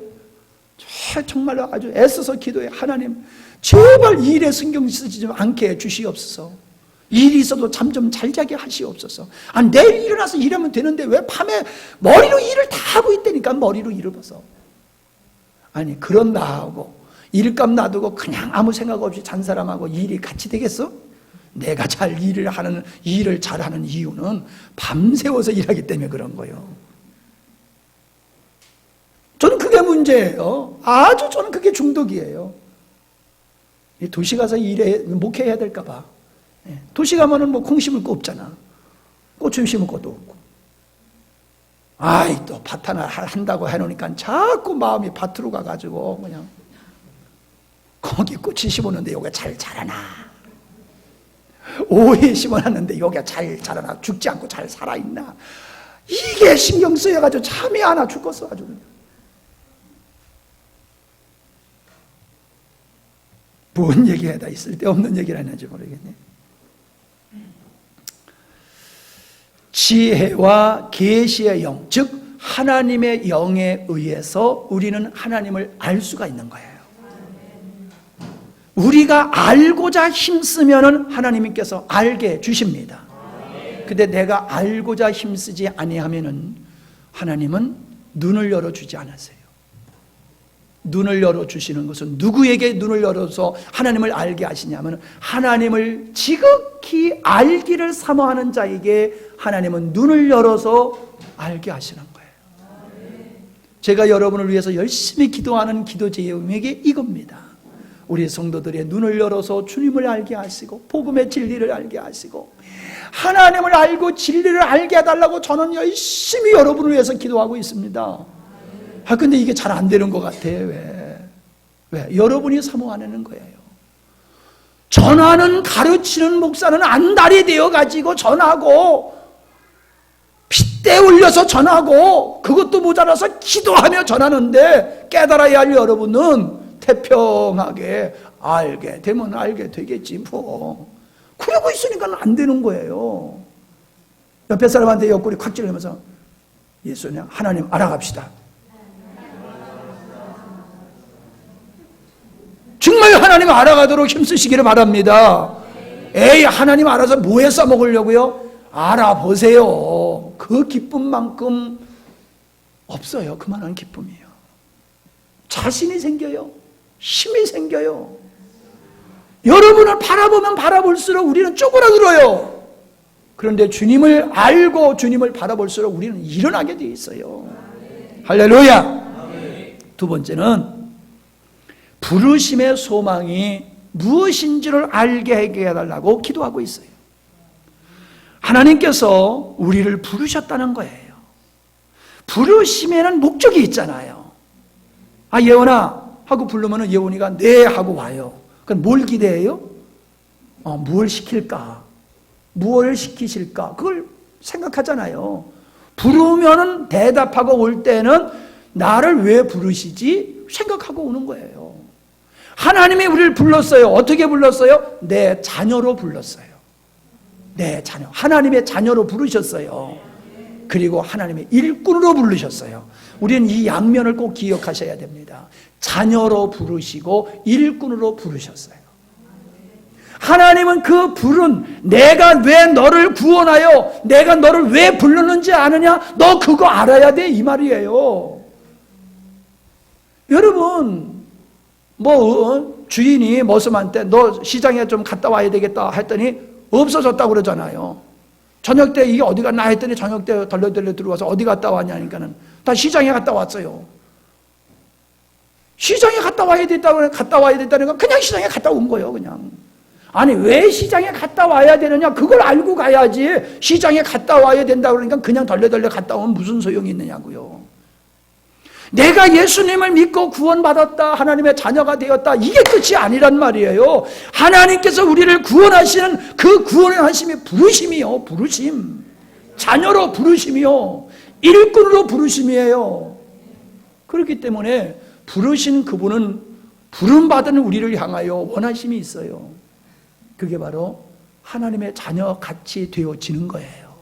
정말로 아주 애써서 기도해. 하나님, 제발 이 일에 신경 쓰지 좀 않게 해주시옵소서. 일이 있어도 잠 좀 잘 자게 하시옵소서. 내일 일어나서 일하면 되는데 왜 밤에 머리로 일을 다 하고 있다니까. 머리로 일을 봐서. 그런 나하고 일감 놔두고 그냥 아무 생각 없이 잔 사람하고 일이 같이 되겠어? 내가 일을 잘하는 이유는 밤새워서 일하기 때문에 그런 거예요. 저는 그게 문제예요. 저는 그게 중독이에요. 도시 가서 목회해야 될까 봐. 도시 가면은 콩 심을 거 없잖아. 고추 심을 것도 없고. 또 밭 하나 한다고 해놓으니까 자꾸 마음이 밭으로 가가지고 그냥 거기 꽃이 심었는데 여기가 잘 자라나. 오해 심어놨는데 여기가 잘 자라나. 죽지 않고 잘 살아있나. 이게 신경 쓰여가지고 잠이 안 와 죽겠어 아주 그냥. 뭔 얘기해야 다 쓸데없는 얘기를 했는지 모르겠네. 지혜와 계시의 영, 즉 하나님의 영에 의해서 우리는 하나님을 알 수가 있는 거예요. 우리가 알고자 힘쓰면 하나님께서 알게 주십니다. 근데 내가 알고자 힘쓰지 아니하면은 하나님은 눈을 열어주지 않으세요. 눈을 열어주시는 것은 누구에게 눈을 열어서 하나님을 알게 하시냐면 하나님을 지극히 알기를 사모하는 자에게 하나님은 눈을 열어서 알게 하시는 거예요. 제가 여러분을 위해서 열심히 기도하는 기도 제목이 이겁니다. 우리 성도들의 눈을 열어서 주님을 알게 하시고 복음의 진리를 알게 하시고 하나님을 알고 진리를 알게 해달라고 저는 열심히 여러분을 위해서 기도하고 있습니다. 근데 이게 잘 안 되는 것 같아. 왜? 여러분이 사모하는 거예요. 전하는, 가르치는 목사는 안달이 되어가지고 전하고 핏대 올려서 전하고 그것도 모자라서 기도하며 전하는데 깨달아야 할 여러분은 태평하게 알게 되면 알게 되겠지 뭐. 그러고 있으니까 안 되는 거예요. 옆에 사람한테 옆구리 콱 찔러면서 예수님 하나님 알아갑시다. 정말 하나님 알아가도록 힘쓰시기를 바랍니다. 하나님 알아서 뭐에 써먹으려고요? 알아보세요. 그 기쁨만큼 없어요. 그만한 기쁨이에요. 자신이 생겨요. 힘이 생겨요. 여러분을 바라보면 바라볼수록 우리는 쪼그라들어요. 그런데 주님을 알고 주님을 바라볼수록 우리는 일어나게 되어 있어요. 할렐루야. 두 번째는 부르심의 소망이 무엇인지를 알게 해달라고 기도하고 있어요. 하나님께서 우리를 부르셨다는 거예요. 부르심에는 목적이 있잖아요. 예원아 하고 부르면 예원이가 네 하고 와요. 그럼 뭘 기대해요? 무엇을 시킬까? 무엇을 시키실까? 그걸 생각하잖아요. 부르면은 대답하고 올 때는 나를 왜 부르시지? 생각하고 오는 거예요. 하나님이 우리를 불렀어요. 어떻게 불렀어요? 내 자녀로 불렀어요. 내 자녀. 하나님의 자녀로 부르셨어요. 그리고 하나님의 일꾼으로 부르셨어요. 우리는 이 양면을 꼭 기억하셔야 됩니다. 자녀로 부르시고 일꾼으로 부르셨어요. 하나님은 그 부른 내가 왜 너를 구원하여 내가 너를 왜 불렀는지 아느냐? 너 그거 알아야 돼 이 말이에요. 여러분 주인이 머슴한테 너 시장에 좀 갔다 와야 되겠다 했더니 없어졌다고 그러잖아요. 저녁 때 이게 어디 갔나 했더니 저녁 때 덜레덜레 들어와서 어디 갔다 왔냐니까는 다 시장에 갔다 왔어요. 시장에 갔다 와야 됐다니까 그냥 시장에 갔다 온 거예요, 그냥. 아니, 왜 시장에 갔다 와야 되느냐? 그걸 알고 가야지. 시장에 갔다 와야 된다 그러니까 그냥 덜레덜레 갔다 오면 무슨 소용이 있느냐고요. 내가 예수님을 믿고 구원받았다, 하나님의 자녀가 되었다, 이게 끝이 아니란 말이에요. 하나님께서 우리를 구원하시는 그 구원하심이 부르심이요, 부르심. 자녀로 부르심이요, 일꾼으로 부르심이에요. 그렇기 때문에 부르신 그분은 부름받은 우리를 향하여 원하심이 있어요. 그게 바로 하나님의 자녀같이 되어지는 거예요.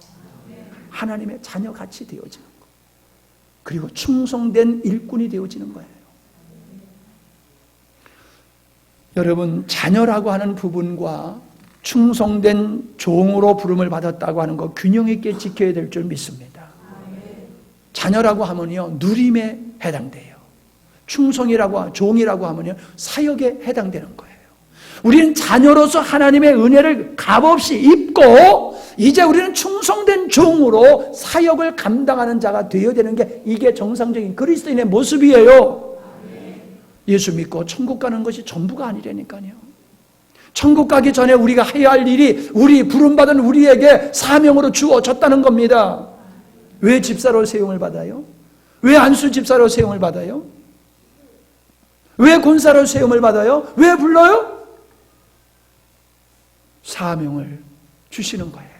하나님의 자녀같이 되어지는 거. 그리고 충성된 일꾼이 되어지는 거예요. 여러분, 자녀라고 하는 부분과 충성된 종으로 부름을 받았다고 하는 거 균형 있게 지켜야 될 줄 믿습니다. 자녀라고 하면요, 누림에 해당돼요. 충성이라고, 종이라고 하면요, 사역에 해당되는 거예요. 우리는 자녀로서 하나님의 은혜를 값없이 입고 이제 우리는 충성된 종으로 사역을 감당하는 자가 되어야 되는 게 이게 정상적인 그리스도인의 모습이에요. 예수 믿고 천국 가는 것이 전부가 아니라니까요. 천국 가기 전에 우리가 해야 할 일이 우리 부름받은 우리에게 사명으로 주어졌다는 겁니다. 왜 집사로 세움을 받아요? 왜 안수 집사로 세움을 받아요? 왜 권사로 세움을 받아요? 왜 불러요? 사명을 주시는 거예요.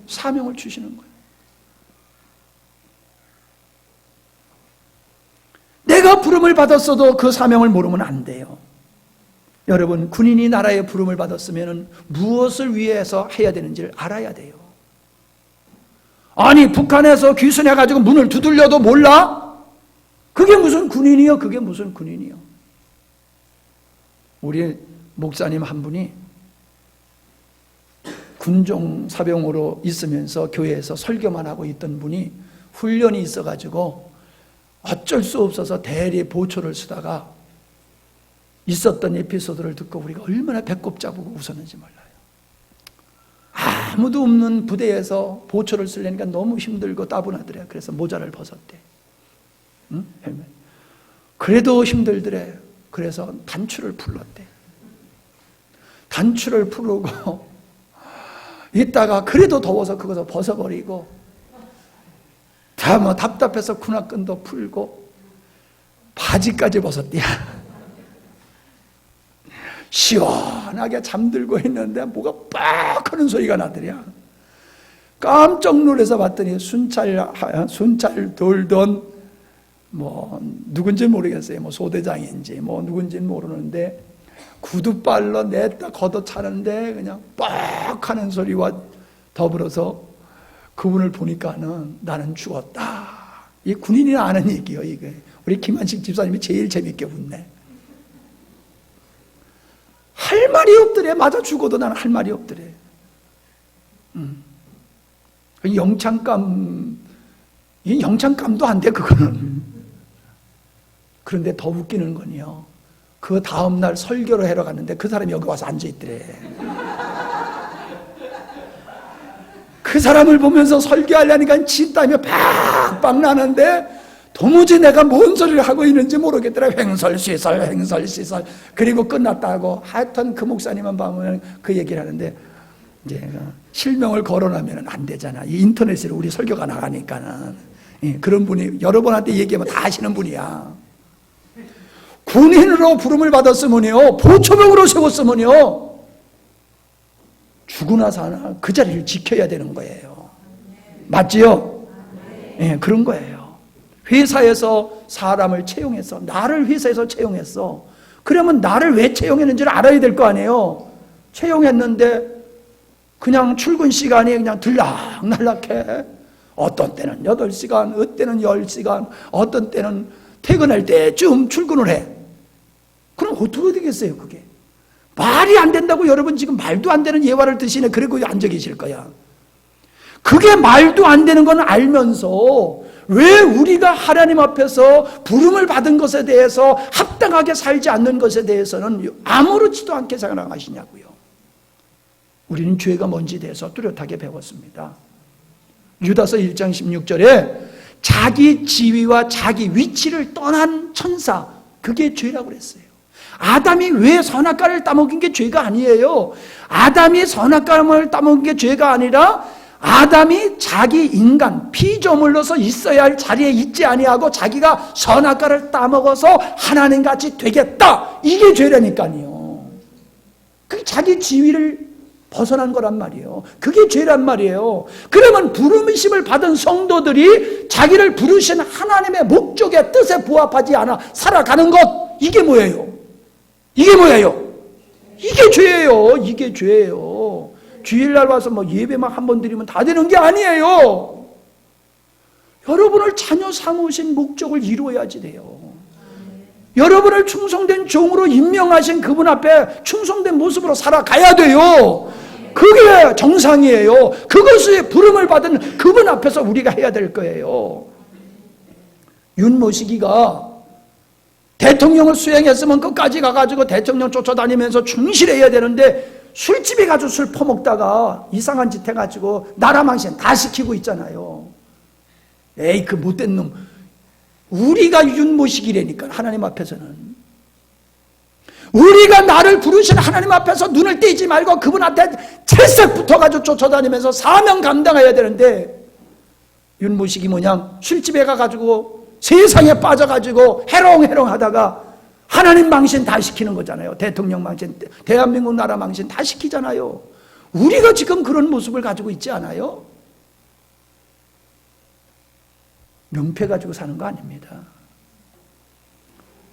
사명을 주시는 거예요. 내가 부름을 받았어도 그 사명을 모르면 안 돼요. 여러분, 군인이 나라의 부름을 받았으면 무엇을 위해서 해야 되는지를 알아야 돼요. 아니, 북한에서 귀순해가지고 문을 두들려도 몰라? 그게 무슨 군인이요? 그게 무슨 군인이요? 우리 목사님 한 분이 군종 사병으로 있으면서 교회에서 설교만 하고 있던 분이 훈련이 있어가지고 어쩔 수 없어서 대리 보초를 쓰다가 있었던 에피소드를 듣고 우리가 얼마나 배꼽 잡고 웃었는지 몰라요. 아무도 없는 부대에서 보초를 쓰려니까 너무 힘들고 따분하더래요. 그래서 모자를 벗었대. 응? 헬멧. 그래도 힘들더래. 그래서 단추를 풀렀대. 단추를 풀고 있다가 그래도 더워서 그것을 벗어버리고 다 뭐 답답해서 군화끈도 풀고 바지까지 벗었대요. 시원하게 잠들고 있는데 뭐가 빡 하는 소리가 나더랴. 깜짝 놀라서 봤더니 순찰 돌던 뭐 누군지 모르겠어요. 뭐 소대장인지 뭐 누군지는 모르는데 구두발로 냈다 걷어차는데 그냥 빡 하는 소리와 더불어서 그분을 보니까는 나는 죽었다. 이 군인이 아는 얘기요, 이게. 우리 김한식 집사님이 제일 재밌게 웃네. 할 말이 없더래. 맞아 죽어도 나는 할 말이 없더래. 영창감도 안 돼, 그거는. 그런데 더 웃기는 건요, 그 다음날 설교를 하러 갔는데 그 사람이 여기 와서 앉아있더래. 그 사람을 보면서 설교하려니까 진땀이 팍팍 나는데 도무지 내가 뭔 소리를 하고 있는지 모르겠더라. 횡설시설 그리고 끝났다고. 하여튼 그 목사님만 보면 그 얘기를 하는데 이제 실명을 거론하면 안 되잖아. 이 인터넷으로 우리 설교가 나가니까는. 그런 분이 여러 번한테 얘기하면 다 아시는 분이야. 군인으로 부름을 받았으면요, 보초병으로 세웠으면요, 죽으나 사나 그 자리를 지켜야 되는 거예요. 맞지요? 네, 그런 거예요. 회사에서 사람을 채용했어. 나를 회사에서 채용했어. 그러면 나를 왜 채용했는지를 알아야 될 거 아니에요. 채용했는데 그냥 출근 시간이 그냥 들락날락해. 어떤 때는 8시간, 어떤 때는 10시간, 어떤 때는 퇴근할 때쯤 출근을 해. 그럼 어떻게 되겠어요, 그게? 말이 안 된다고 여러분 지금 말도 안 되는 예화를 드시네. 그리고 앉아 계실 거야. 그게 말도 안 되는 건 알면서 왜 우리가 하나님 앞에서 부름을 받은 것에 대해서 합당하게 살지 않는 것에 대해서는 아무렇지도 않게 생각하시냐고요. 우리는 죄가 뭔지 대해서 뚜렷하게 배웠습니다. 유다서 1장 16절에 자기 지위와 자기 위치를 떠난 천사, 그게 죄라고 그랬어요. 아담이 왜 선악과를 따먹은 게 죄가 아니에요. 아담이 선악과를 따먹은 게 죄가 아니라 아담이 자기 인간 피조물로서 있어야 할 자리에 있지 아니하고 자기가 선악과를 따먹어서 하나님같이 되겠다, 이게 죄라니까요. 그 자기 지위를 벗어난 거란 말이에요. 그게 죄란 말이에요. 그러면 부르심을 받은 성도들이 자기를 부르신 하나님의 목적의 뜻에 부합하지 않아 살아가는 것, 이게 뭐예요? 이게 뭐예요? 이게 죄예요. 이게 죄예요. 주일날 와서 뭐 예배만 한 번 드리면 다 되는 게 아니에요. 여러분을 자녀 삼으신 목적을 이루어야지 돼요. 여러분을 충성된 종으로 임명하신 그분 앞에 충성된 모습으로 살아가야 돼요. 그게 정상이에요. 그것의 부름을 받은 그분 앞에서 우리가 해야 될 거예요. 윤모시기가 대통령을 수행했으면 끝까지 가가지고 대통령 쫓아다니면서 충실해야 되는데 술집에 가서 술 퍼먹다가 이상한 짓 해가지고 나라 망신 다 시키고 있잖아요. 에이, 그 못된 놈. 우리가 윤모시기라니까, 하나님 앞에서는. 우리가 나를 부르신 하나님 앞에서 눈을 떼지 말고 그분한테 채색 붙어가지고 쫓아다니면서 사명 감당해야 되는데, 윤모시기 모양 술집에 가가지고 세상에 빠져가지고 해롱해롱 하다가 하나님 망신 다 시키는 거잖아요. 대통령 망신, 대한민국 나라 망신 다 시키잖아요. 우리가 지금 그런 모습을 가지고 있지 않아요? 명패 가지고 사는 거 아닙니다.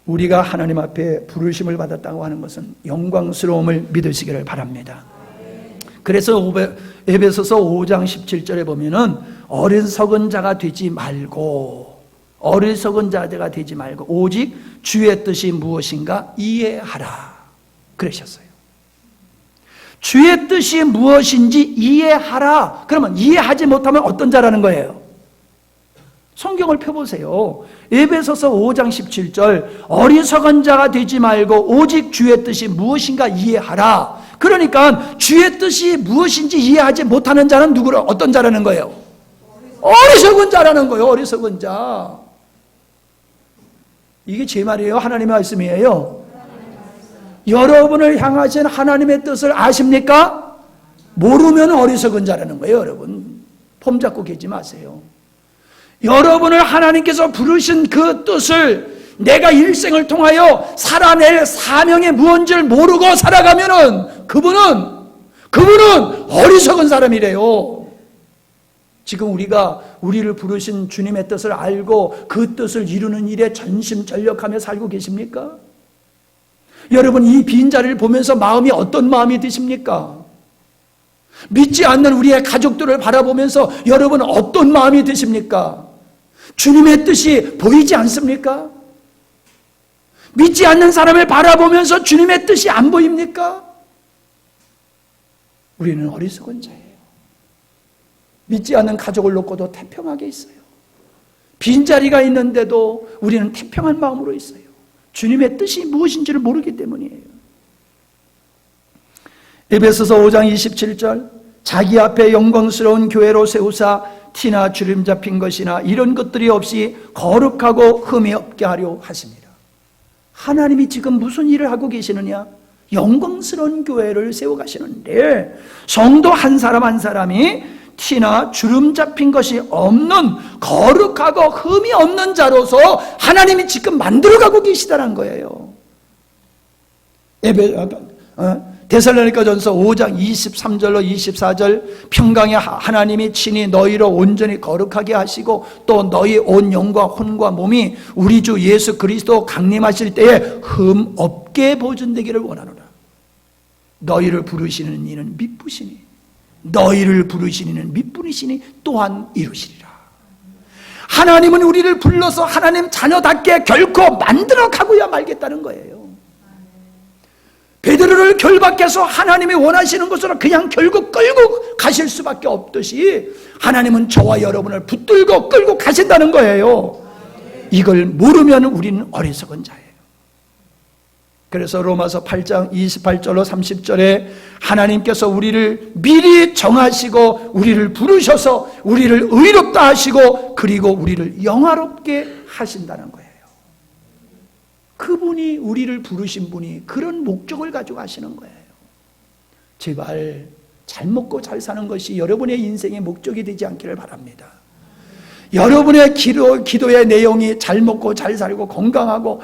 우리가 하나님 앞에 부르심을 받았다고 하는 것은 영광스러움을 믿으시기를 바랍니다. 그래서 에베소서 5장 17절에 보면은 어리석은 자가 되지 말고, 어리석은 자가 되지 말고 오직 주의 뜻이 무엇인가 이해하라 그러셨어요. 주의 뜻이 무엇인지 이해하라. 그러면 이해하지 못하면 어떤 자라는 거예요? 성경을 펴보세요. 에베소서 5장 17절 어리석은 자가 되지 말고 오직 주의 뜻이 무엇인가 이해하라. 그러니까 주의 뜻이 무엇인지 이해하지 못하는 자는 어떤 자라는 거예요? 어리석은 자라는 거예요. 어리석은 자. 이게 제 말이에요? 하나님의 말씀이에요? 여러분을 향하신 하나님의 뜻을 아십니까? 모르면 어리석은 자라는 거예요. 여러분 폼 잡고 계지 마세요. 여러분을 하나님께서 부르신 그 뜻을 내가 일생을 통하여 살아낼 사명이 무언지를 모르고 살아가면은 그분은 어리석은 사람이래요. 지금 우리를 부르신 주님의 뜻을 알고 그 뜻을 이루는 일에 전심전력하며 살고 계십니까? 여러분 이 빈자리를 보면서 마음이 어떤 마음이 드십니까? 믿지 않는 우리의 가족들을 바라보면서 여러분 어떤 마음이 드십니까? 주님의 뜻이 보이지 않습니까? 믿지 않는 사람을 바라보면서 주님의 뜻이 안 보입니까? 우리는 어리석은 자예요. 믿지 않는 가족을 놓고도 태평하게 있어요. 빈자리가 있는데도 우리는 태평한 마음으로 있어요. 주님의 뜻이 무엇인지를 모르기 때문이에요. 에베소서 5장 27절 자기 앞에 영광스러운 교회로 세우사 티나 주름 잡힌 것이나 이런 것들이 없이 거룩하고 흠이 없게 하려 하십니다. 하나님이 지금 무슨 일을 하고 계시느냐? 영광스러운 교회를 세워가시는데 성도 한 사람 한 사람이 티나 주름 잡힌 것이 없는 거룩하고 흠이 없는 자로서 하나님이 지금 만들어가고 계시다는 거예요. 데살로니가전서 5장 23절로 24절 평강의 하나님이 친히 너희로 온전히 거룩하게 하시고 또 너희 온 영과 혼과 몸이 우리 주 예수 그리스도 강림하실 때에 흠 없게 보존되기를 원하노라. 너희를 부르시는 이는 미쁘시니 너희를 부르시는 이는 미뿐이시니 또한 이루시리라. 하나님은 우리를 불러서 하나님 자녀답게 결코 만들어 가고야 말겠다는 거예요. 베드로를 여러분을 결박해서 하나님이 원하시는 것으로 그냥 결국 끌고 가실 수밖에 없듯이 하나님은 저와 여러분을 붙들고 끌고 가신다는 거예요. 이걸 모르면 우리는 어리석은 자예요. 그래서 로마서 8장 28절로 30절에 하나님께서 우리를 미리 정하시고 우리를 부르셔서 우리를 의롭다 하시고 그리고 우리를 영화롭게 하신다는 거예요. 그분이 우리를 부르신 분이 그런 목적을 가지고 하시는 거예요. 제발 잘 먹고 잘 사는 것이 여러분의 인생의 목적이 되지 않기를 바랍니다. 여러분의 기도의 내용이 잘 먹고 잘 살고 건강하고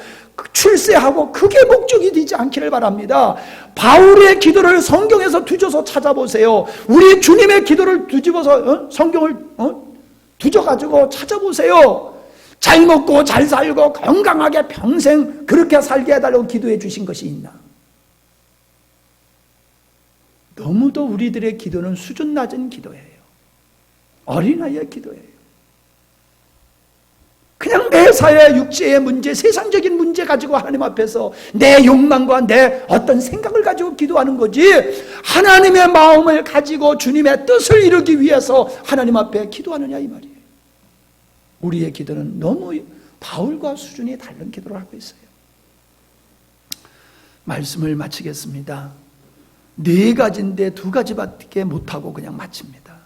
출세하고 그게 목적이 되지 않기를 바랍니다. 바울의 기도를 성경에서 뒤져서 찾아보세요. 우리 주님의 기도를 뒤집어서 성경을 뒤져가지고 찾아보세요. 잘 먹고 잘 살고 건강하게 평생 그렇게 살게 해달라고 기도해 주신 것이 있나? 너무도 우리들의 기도는 수준 낮은 기도예요. 어린아이의 기도예요. 그냥 내 사회 육체의 문제, 세상적인 문제 가지고 하나님 앞에서 내 욕망과 내 어떤 생각을 가지고 기도하는 거지, 하나님의 마음을 가지고 주님의 뜻을 이루기 위해서 하나님 앞에 기도하느냐 이 말이에요. 우리의 기도는 너무 바울과 수준이 다른 기도를 하고 있어요. 말씀을 마치겠습니다. 4가지인데 2가지밖에 못하고 그냥 마칩니다.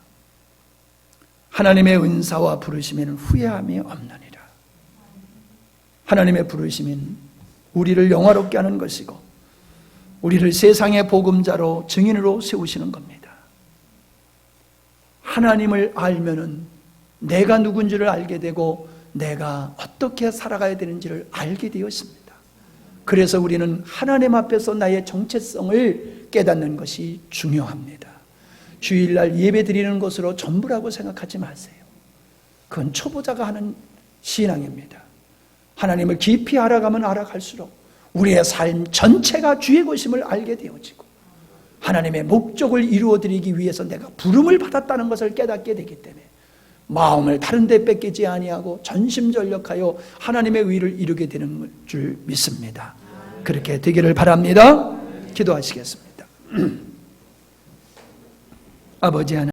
하나님의 은사와 부르심에는 후회함이 없느니라. 하나님의 부르심은 우리를 영화롭게 하는 것이고 우리를 세상의 복음자로 증인으로 세우시는 겁니다. 하나님을 알면은 내가 누군지를 알게 되고 내가 어떻게 살아가야 되는지를 알게 되었습니다. 그래서 우리는 하나님 앞에서 나의 정체성을 깨닫는 것이 중요합니다. 주일날 예배 드리는 것으로 전부라고 생각하지 마세요. 그건 초보자가 하는 신앙입니다. 하나님을 깊이 알아가면 알아갈수록 우리의 삶 전체가 주의 것임을 알게 되어지고 하나님의 목적을 이루어드리기 위해서 내가 부름을 받았다는 것을 깨닫게 되기 때문에 마음을 다른 데 뺏기지 아니하고 전심전력하여 하나님의 의를 이루게 되는 줄 믿습니다. 그렇게 되기를 바랍니다. 기도하시겠습니다. 아버지 하나님,